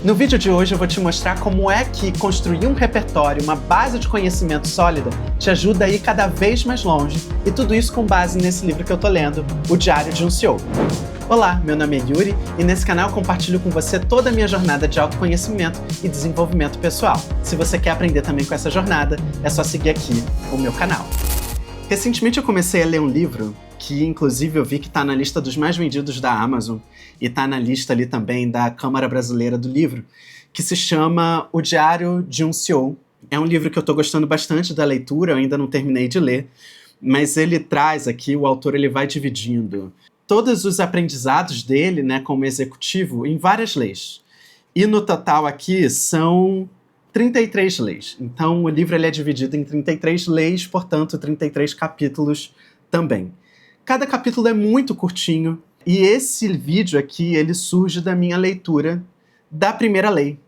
No vídeo de hoje eu vou te mostrar como é que construir um repertório, uma base de conhecimento sólida, te ajuda a ir cada vez mais longe, e tudo isso com base nesse livro que eu tô lendo, O Diário de um CEO. Olá, meu nome é Yuri e nesse canal eu compartilho com você toda a minha jornada de autoconhecimento e desenvolvimento pessoal. Se você quer aprender também com essa jornada, é só seguir aqui o meu canal. Recentemente eu comecei a ler um livro que inclusive eu vi que está na lista dos mais vendidos da Amazon e está na lista ali também da Câmara Brasileira do Livro, que se chama O Diário de um CEO. É um livro que eu estou gostando bastante da leitura, eu ainda não terminei de ler, mas ele traz aqui, o autor ele vai dividindo todos os aprendizados dele, né, como executivo, em várias leis. E no total aqui são 33 leis. Então o livro ele é dividido em 33 leis, portanto 33 capítulos também. Cada capítulo é muito curtinho, e esse vídeo aqui ele surge da minha leitura da primeira lei,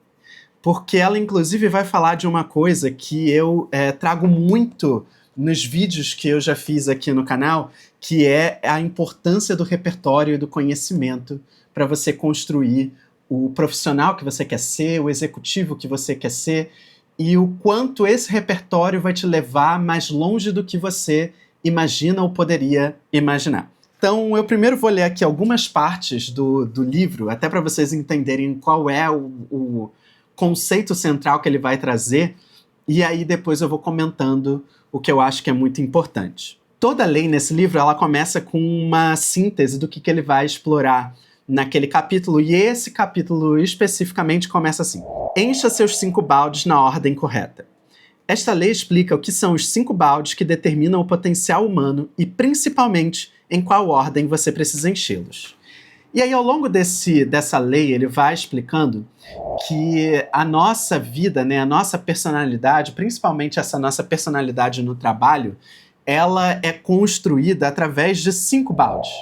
porque ela inclusive vai falar de uma coisa que eu trago muito nos vídeos que eu já fiz aqui no canal, que é a importância do repertório e do conhecimento para você construir o profissional que você quer ser, o executivo que você quer ser, e o quanto esse repertório vai te levar mais longe do que você imagina ou poderia imaginar. Então eu primeiro vou ler aqui algumas partes do livro, até para vocês entenderem qual é o conceito central que ele vai trazer, e aí depois eu vou comentando o que eu acho que é muito importante. Toda lei nesse livro ela começa com uma síntese do que ele vai explorar naquele capítulo, e esse capítulo especificamente começa assim: encha seus 5 baldes na ordem correta. Esta lei explica o que são os 5 baldes que determinam o potencial humano e, principalmente, em qual ordem você precisa enchê-los. E aí, ao longo dessa lei, ele vai explicando que a nossa vida, né, a nossa personalidade, principalmente essa nossa personalidade no trabalho, ela é construída através de 5 baldes.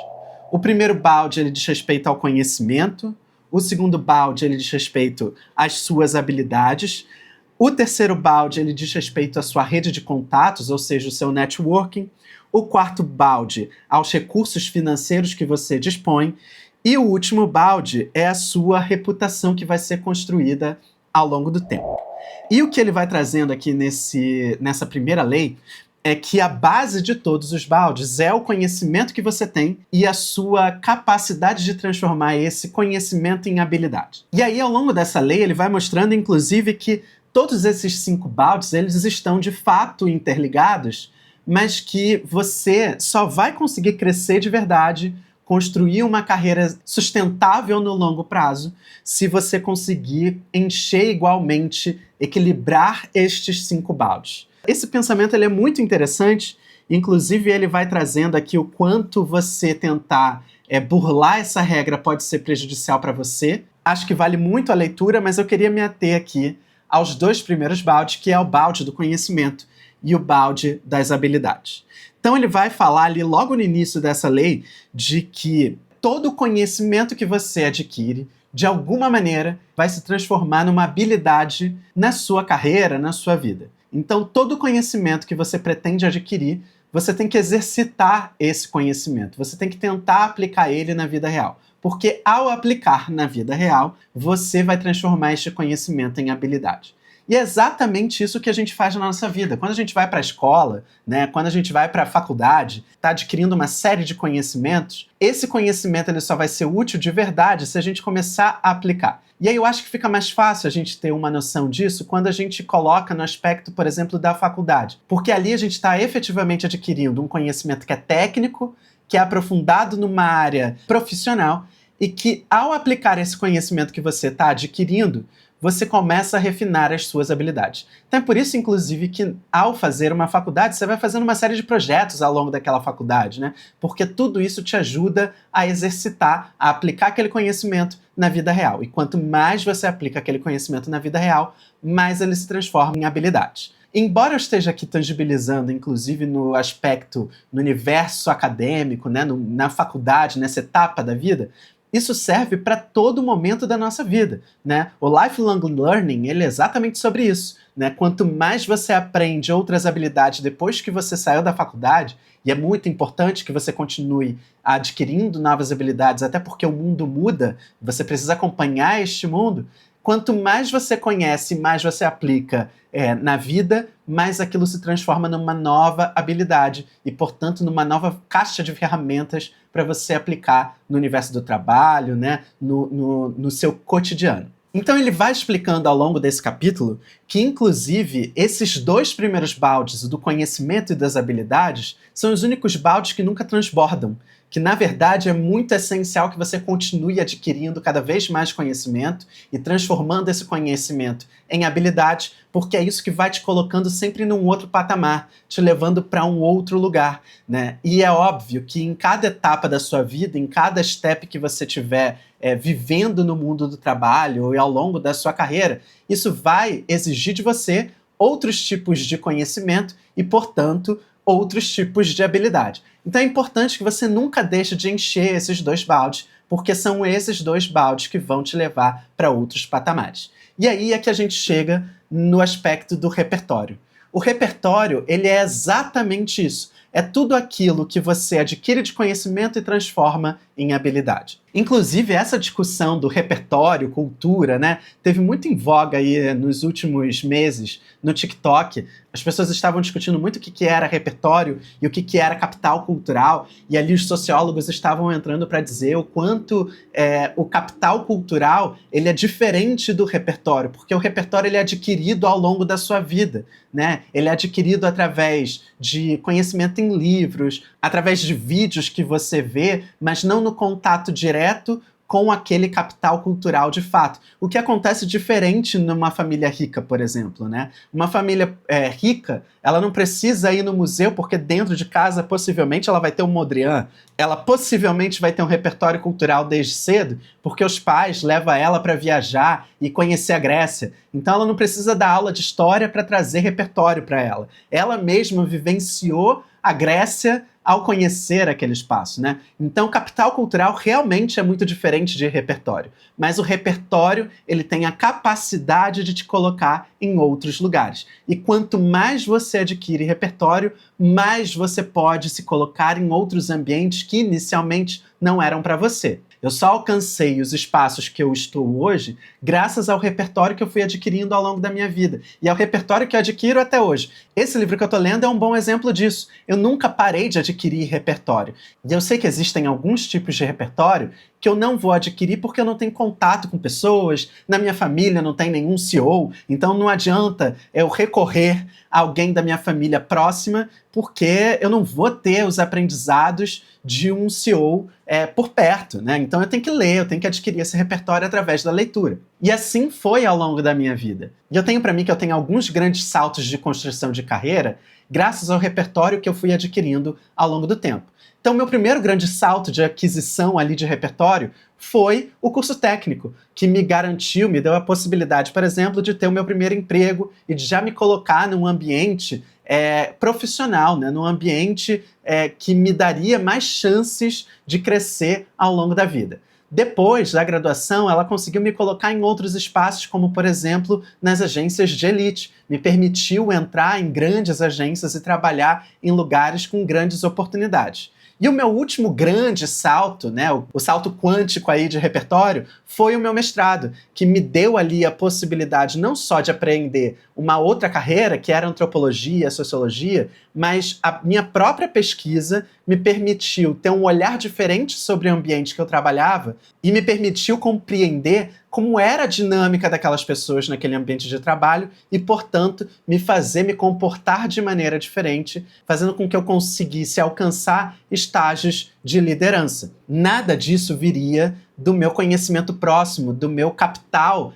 O primeiro balde ele diz respeito ao conhecimento, o segundo balde ele diz respeito às suas habilidades, o terceiro balde ele diz respeito à sua rede de contatos, ou seja, o seu networking, o quarto balde aos recursos financeiros que você dispõe, e o último balde é a sua reputação que vai ser construída ao longo do tempo. E o que ele vai trazendo aqui nessa primeira lei é que a base de todos os baldes é o conhecimento que você tem e a sua capacidade de transformar esse conhecimento em habilidade. E aí, ao longo dessa lei, ele vai mostrando, inclusive, que todos esses 5 baldes, eles estão de fato interligados, mas que você só vai conseguir crescer de verdade, construir uma carreira sustentável no longo prazo, se você conseguir encher igualmente, equilibrar estes 5 baldes. Esse pensamento ele é muito interessante, inclusive ele vai trazendo aqui o quanto você tentar burlar essa regra pode ser prejudicial para você. Acho que vale muito a leitura, mas eu queria me ater aqui aos 2 primeiros baldes, que é o balde do conhecimento e o balde das habilidades. Então ele vai falar ali logo no início dessa lei de que todo conhecimento que você adquire, de alguma maneira, vai se transformar numa habilidade na sua carreira, na sua vida. Então todo conhecimento que você pretende adquirir, você tem que exercitar esse conhecimento, você tem que tentar aplicar ele na vida real. Porque ao aplicar na vida real, você vai transformar este conhecimento em habilidade. E é exatamente isso que a gente faz na nossa vida. Quando a gente vai para a escola, né, quando a gente vai para a faculdade, está adquirindo uma série de conhecimentos, esse conhecimento ele só vai ser útil de verdade se a gente começar a aplicar. E aí eu acho que fica mais fácil a gente ter uma noção disso quando a gente coloca no aspecto, por exemplo, da faculdade. Porque ali a gente está efetivamente adquirindo um conhecimento que é técnico, que é aprofundado numa área profissional, e que ao aplicar esse conhecimento que você está adquirindo, você começa a refinar as suas habilidades. Então é por isso, inclusive, que ao fazer uma faculdade, você vai fazendo uma série de projetos ao longo daquela faculdade, né? Porque tudo isso te ajuda a exercitar, a aplicar aquele conhecimento na vida real. E quanto mais você aplica aquele conhecimento na vida real, mais ele se transforma em habilidade. Embora eu esteja aqui tangibilizando, inclusive no aspecto, no universo acadêmico, né, na faculdade, nessa etapa da vida, isso serve para todo momento da nossa vida, né? O lifelong learning, ele é exatamente sobre isso, né? Quanto mais você aprende outras habilidades depois que você saiu da faculdade, e é muito importante que você continue adquirindo novas habilidades, até porque o mundo muda, você precisa acompanhar este mundo, Quanto mais você conhece, mais você aplica na vida, mais aquilo se transforma numa nova habilidade e, portanto, numa nova caixa de ferramentas para você aplicar no universo do trabalho, né, no seu cotidiano. Então ele vai explicando ao longo desse capítulo que, inclusive, esses 2 primeiros baldes, o do conhecimento e das habilidades, são os únicos baldes que nunca transbordam. Que, na verdade, é muito essencial que você continue adquirindo cada vez mais conhecimento e transformando esse conhecimento em habilidade, porque é isso que vai te colocando sempre num outro patamar, te levando para um outro lugar, né? E é óbvio que em cada etapa da sua vida, em cada step que você tiver vivendo no mundo do trabalho e ao longo da sua carreira, isso vai exigir de você outros tipos de conhecimento e, portanto, outros tipos de habilidade. Então é importante que você nunca deixe de encher esses 2 baldes, porque são esses 2 baldes que vão te levar para outros patamares. E aí é que a gente chega no aspecto do repertório. O repertório, ele é exatamente isso. É tudo aquilo que você adquire de conhecimento e transforma em habilidade. Inclusive, essa discussão do repertório, cultura, né, teve muito em voga aí nos últimos meses no TikTok. As pessoas estavam discutindo muito o que era repertório e o que era capital cultural, e ali os sociólogos estavam entrando para dizer o quanto o capital cultural ele é diferente do repertório, porque o repertório ele é adquirido ao longo da sua vida, né? Ele é adquirido através de conhecimento em livros, através de vídeos que você vê, mas não no contato direto com aquele capital cultural de fato. O que acontece diferente numa família rica, por exemplo, né? Uma família rica, ela não precisa ir no museu porque dentro de casa, possivelmente, ela vai ter um Mondrian. Ela possivelmente vai ter um repertório cultural desde cedo, porque os pais levam ela para viajar e conhecer a Grécia. Então ela não precisa dar aula de história para trazer repertório para ela. Ela mesma vivenciou a Grécia ao conhecer aquele espaço, né? Então, capital cultural realmente é muito diferente de repertório. Mas o repertório, ele tem a capacidade de te colocar em outros lugares. E quanto mais você adquire repertório, mais você pode se colocar em outros ambientes que inicialmente não eram para você. Eu só alcancei os espaços que eu estou hoje graças ao repertório que eu fui adquirindo ao longo da minha vida. E ao repertório que eu adquiro até hoje. Esse livro que eu estou lendo é um bom exemplo disso. Eu nunca parei de adquirir repertório. E eu sei que existem alguns tipos de repertório que eu não vou adquirir porque eu não tenho contato com pessoas, na minha família não tem nenhum CEO, então não adianta eu recorrer a alguém da minha família próxima, porque eu não vou ter os aprendizados de um CEO por perto, né? Então eu tenho que ler, eu tenho que adquirir esse repertório através da leitura. E assim foi ao longo da minha vida. E eu tenho para mim que eu tenho alguns grandes saltos de construção de carreira graças ao repertório que eu fui adquirindo ao longo do tempo. Então, meu primeiro grande salto de aquisição ali de repertório foi o curso técnico, que me garantiu, me deu a possibilidade, por exemplo, de ter o meu primeiro emprego e de já me colocar num ambiente profissional, né? Num ambiente que me daria mais chances de crescer ao longo da vida. Depois da graduação, ela conseguiu me colocar em outros espaços, como, por exemplo, nas agências de elite. Me permitiu entrar em grandes agências e trabalhar em lugares com grandes oportunidades. E o meu último grande salto, né, o salto quântico aí de repertório, foi o meu mestrado, que me deu ali a possibilidade não só de aprender uma outra carreira, que era antropologia, sociologia, mas a minha própria pesquisa me permitiu ter um olhar diferente sobre o ambiente que eu trabalhava e me permitiu compreender como era a dinâmica daquelas pessoas naquele ambiente de trabalho e, portanto, me fazer me comportar de maneira diferente, fazendo com que eu conseguisse alcançar estágios de liderança. Nada disso viria do meu conhecimento próximo, do meu capital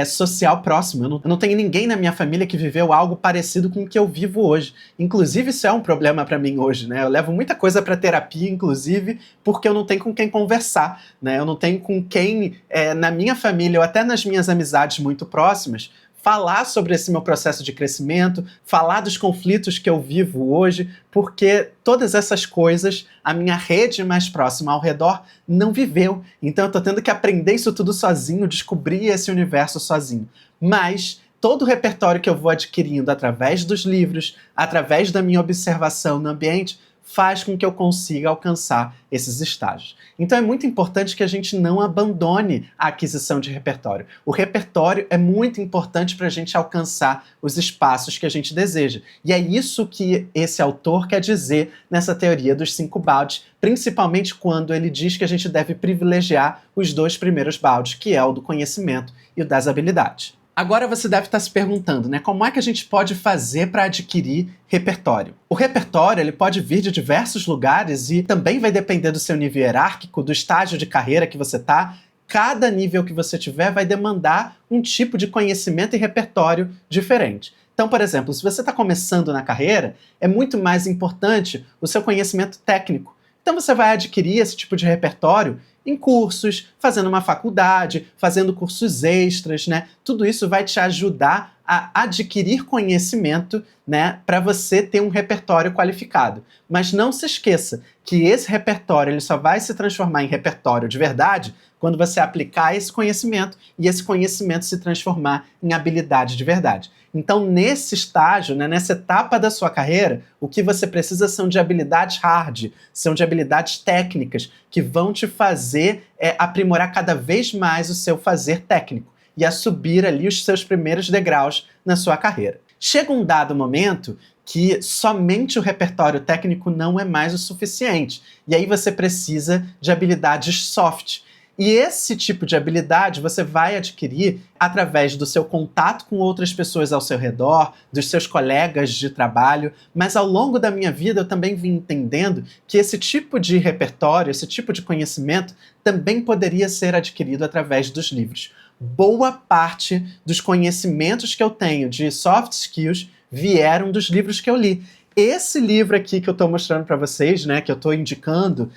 social próximo. Eu não tenho ninguém na minha família que viveu algo parecido com o que eu vivo hoje. Inclusive, isso é um problema para mim hoje, né? Eu levo muita coisa para terapia, inclusive, porque eu não tenho com quem conversar, né? Eu não tenho com quem, na minha família ou até nas minhas amizades muito próximas, falar sobre esse meu processo de crescimento, falar dos conflitos que eu vivo hoje, porque todas essas coisas a minha rede mais próxima ao redor não viveu. Então eu tô tendo que aprender isso tudo sozinho, descobrir esse universo sozinho. Mas todo o repertório que eu vou adquirindo através dos livros, através da minha observação no ambiente, faz com que eu consiga alcançar esses estágios. Então é muito importante que a gente não abandone a aquisição de repertório. O repertório é muito importante para a gente alcançar os espaços que a gente deseja. E é isso que esse autor quer dizer nessa teoria dos 5 baldes, principalmente quando ele diz que a gente deve privilegiar os 2 primeiros baldes, que é o do conhecimento e o das habilidades. Agora você deve estar se perguntando, né, como é que a gente pode fazer para adquirir repertório? O repertório ele pode vir de diversos lugares e também vai depender do seu nível hierárquico, do estágio de carreira que você está. Cada nível que você tiver vai demandar um tipo de conhecimento e repertório diferente. Então, por exemplo, se você está começando na carreira, é muito mais importante o seu conhecimento técnico. Então você vai adquirir esse tipo de repertório em cursos, fazendo uma faculdade, fazendo cursos extras, né? Tudo isso vai te ajudar a adquirir conhecimento, né, para você ter um repertório qualificado. Mas não se esqueça que esse repertório ele só vai se transformar em repertório de verdade quando você aplicar esse conhecimento e esse conhecimento se transformar em habilidade de verdade. Então, nesse estágio, né, nessa etapa da sua carreira, o que você precisa são de habilidades hard, são de habilidades técnicas que vão te fazer aprimorar cada vez mais o seu fazer técnico e a subir ali os seus primeiros degraus na sua carreira. Chega um dado momento que somente o repertório técnico não é mais o suficiente, e aí você precisa de habilidades soft. E esse tipo de habilidade você vai adquirir através do seu contato com outras pessoas ao seu redor, dos seus colegas de trabalho, mas ao longo da minha vida eu também vim entendendo que esse tipo de repertório, esse tipo de conhecimento também poderia ser adquirido através dos livros. Boa parte dos conhecimentos que eu tenho de soft skills vieram dos livros que eu li. Esse livro aqui que eu estou mostrando para vocês, né, que eu estou indicando,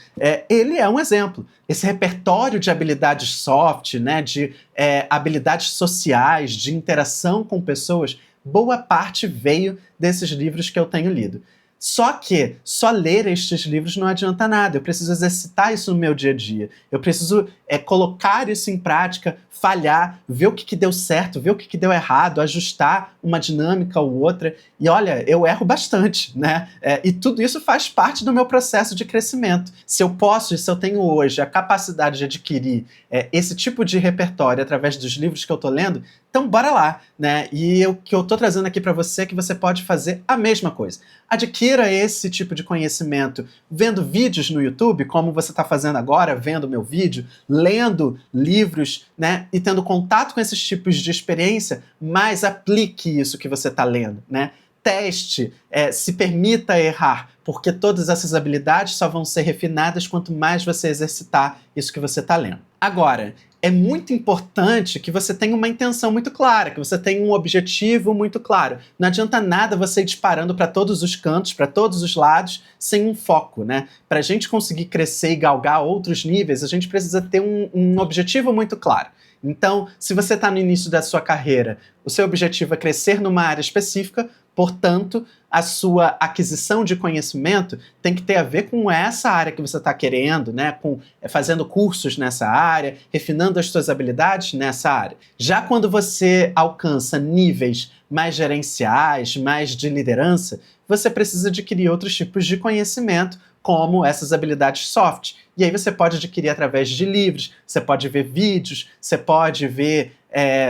ele é um exemplo. Esse repertório de habilidades soft, né, de habilidades sociais, de interação com pessoas, boa parte veio desses livros que eu tenho lido. Só que só ler estes livros não adianta nada, eu preciso exercitar isso no meu dia a dia, eu preciso colocar isso em prática, falhar, ver o que deu certo, ver o que deu errado, ajustar uma dinâmica ou outra, e olha, eu erro bastante, né? E tudo isso faz parte do meu processo de crescimento. Se eu posso, se eu tenho hoje a capacidade de adquirir esse tipo de repertório através dos livros que eu tô lendo, então bora lá, né? E o que eu tô trazendo aqui para você é que você pode fazer a mesma coisa. Adquira esse tipo de conhecimento vendo vídeos no YouTube, como você está fazendo agora, vendo meu vídeo, lendo livros, né, e tendo contato com esses tipos de experiência, mas aplique isso que você está lendo, né? Teste, se permita errar, porque todas essas habilidades só vão ser refinadas quanto mais você exercitar isso que você está lendo. Agora, é muito importante que você tenha uma intenção muito clara, que você tenha um objetivo muito claro. Não adianta nada você ir disparando para todos os cantos, para todos os lados, sem um foco, né? Para a gente conseguir crescer e galgar outros níveis, a gente precisa ter um objetivo muito claro. Então, se você está no início da sua carreira, o seu objetivo é crescer numa área específica, portanto, a sua aquisição de conhecimento tem que ter a ver com essa área que você está querendo, né? Com fazendo cursos nessa área, refinando as suas habilidades nessa área. Já quando você alcança níveis mais gerenciais, mais de liderança, você precisa adquirir outros tipos de conhecimento, como essas habilidades soft. E aí você pode adquirir através de livros, você pode ver vídeos, você pode ver,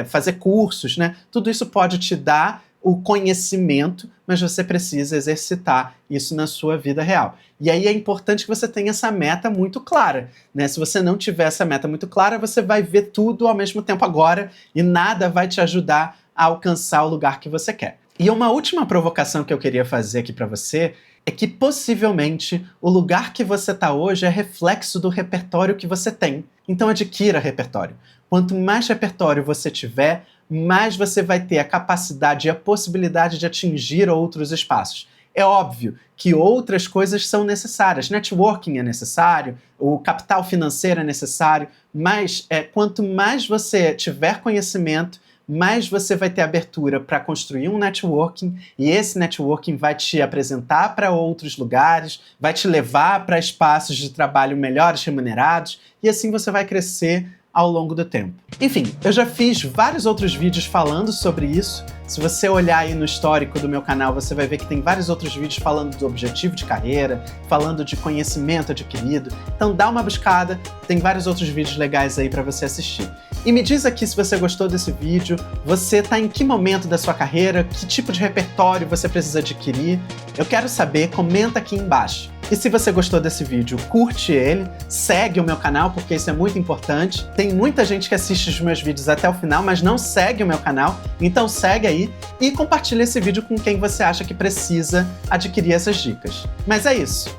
fazer cursos, né? Tudo isso pode te dar o conhecimento, mas você precisa exercitar isso na sua vida real. E aí é importante que você tenha essa meta muito clara, né? Se você não tiver essa meta muito clara, você vai ver tudo ao mesmo tempo agora e nada vai te ajudar a alcançar o lugar que você quer. E uma última provocação que eu queria fazer aqui para você é que possivelmente o lugar que você está hoje é reflexo do repertório que você tem. Então adquira repertório. Quanto mais repertório você tiver, mais você vai ter a capacidade e a possibilidade de atingir outros espaços. É óbvio que outras coisas são necessárias. Networking é necessário, o capital financeiro é necessário, mas quanto mais você tiver conhecimento, mais você vai ter abertura para construir um networking, e esse networking vai te apresentar para outros lugares, vai te levar para espaços de trabalho melhores remunerados, e assim você vai crescer ao longo do tempo. Enfim, eu já fiz vários outros vídeos falando sobre isso, Se você olhar aí no histórico do meu canal, você vai ver que tem vários outros vídeos falando do objetivo de carreira, falando de conhecimento adquirido. Então dá uma buscada, tem vários outros vídeos legais aí para você assistir. E me diz aqui se você gostou desse vídeo, você tá em que momento da sua carreira, que tipo de repertório você precisa adquirir. Eu quero saber, comenta aqui embaixo. E se você gostou desse vídeo, curte ele, segue o meu canal, porque isso é muito importante. Tem muita gente que assiste os meus vídeos até o final, mas não segue o meu canal, então segue aí e compartilha esse vídeo com quem você acha que precisa adquirir essas dicas. Mas é isso.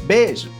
Beijo!